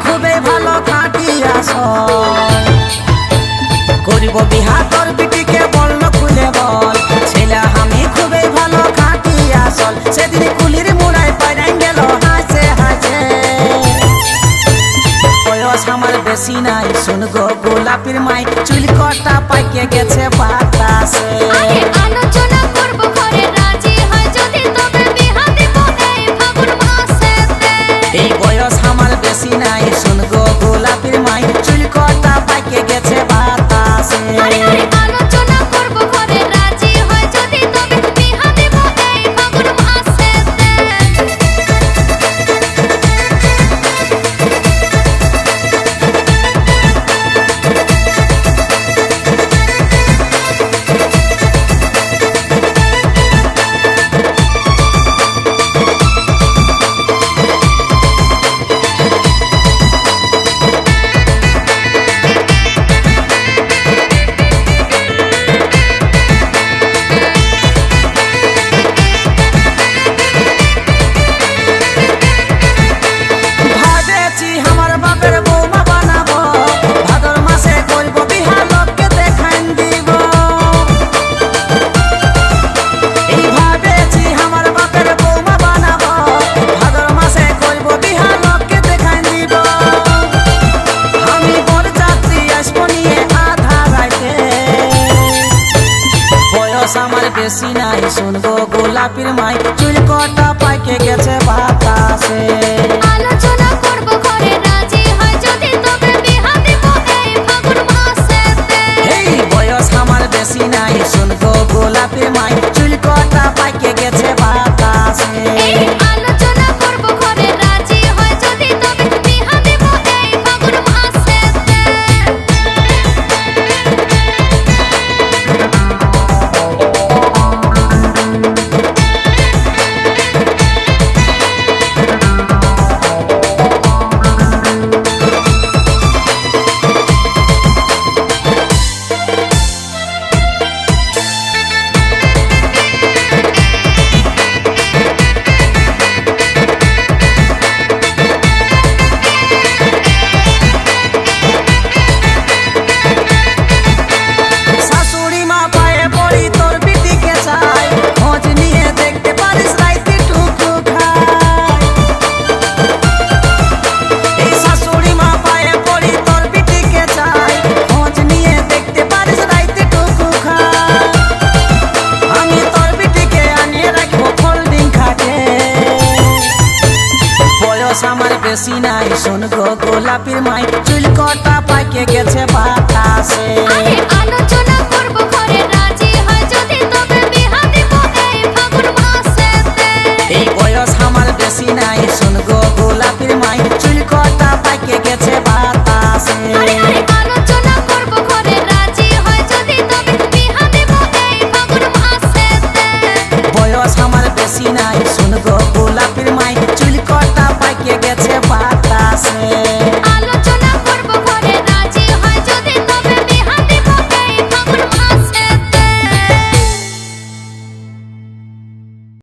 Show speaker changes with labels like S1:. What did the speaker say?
S1: খুবই ভালো খাটি আসল করিব বিহা তোর বিটিকে বলল খুলে বল ছেলে আমি খুবই ভালো খাটি আসল সেদিন কুলির মুড়াই পাইরাই গেল হাসে হাসে বয়স আমার বেশি নাই শুন গো গোলাপির মাই চুল কটা পাইকে গেছে বাতাসে
S2: আলোচনা করব ঘরে রাজি হয় যদি তবে বিহা দিব এই ফাগুন মাসেতে
S1: এই বয়স আমার বেশি নাই শুন গো গোলাপির মাই চুল কটা পাইকে গেছে বাতাসে
S2: আলোচনা করব ঘরে রাজি হয় যদি তবে বিহা দিব এই ফাগুন মাসেতে
S1: ভাবেছি আমার বাপের বৌমা বানাবো ভাদর মাসে করবো বিহা লোককে দেখান দিব এই ভাবেছি আমার বাপের বৌমা বানাবো ভাদর মাসে করবো বিহা লোককে দেখান দিব আমি বর যাত্রী আসবো নিয়ে আধা রাইতে বয়স আমার বেশি নাই শুনবো গোলাপির মাই চুল কটা পাইকে গেছে বাতাসে
S2: আলোচনা করব ঘরে রাজি হয় যদি তবে বিহা দিব এই ফাগুন মাসেতে
S1: এই বয়স আমার বেশি নাই শুনবো গোলাপির মাই চুল কটা পাইকে গেছে বাতাসে
S2: আলোচনা করব ঘরে রাজি হয় যদি তবে বিহা দিব এই ফাগুন মাসেতে
S1: শাশুড়ি মা পায়ে পড়ি তোর বিটিকে চাই খোঁজ নিয়ে দেখতে পারিস রাইতে টুকু খাই এই শাশুড়ি মা পায়ে পড়ি তোর বিটিকে চাই খোঁজ নিয়ে দেখতে পারিস রাইতে টুকু খাই আমি তোর বিটিকে আনিয়ে রাখবো ফোল্ডিং খাটে বয়স আমার বেশি নাই শুন গো গোলাপির মাই চুল কটা পাইকে গেছে বাতাসে
S2: আলোচনা করব ঘরে রাজি হয় যদি তবে বিহা দিব এই ফাগুন মাসেতে
S1: এই বয়স আমার বেশি নাই শুন গো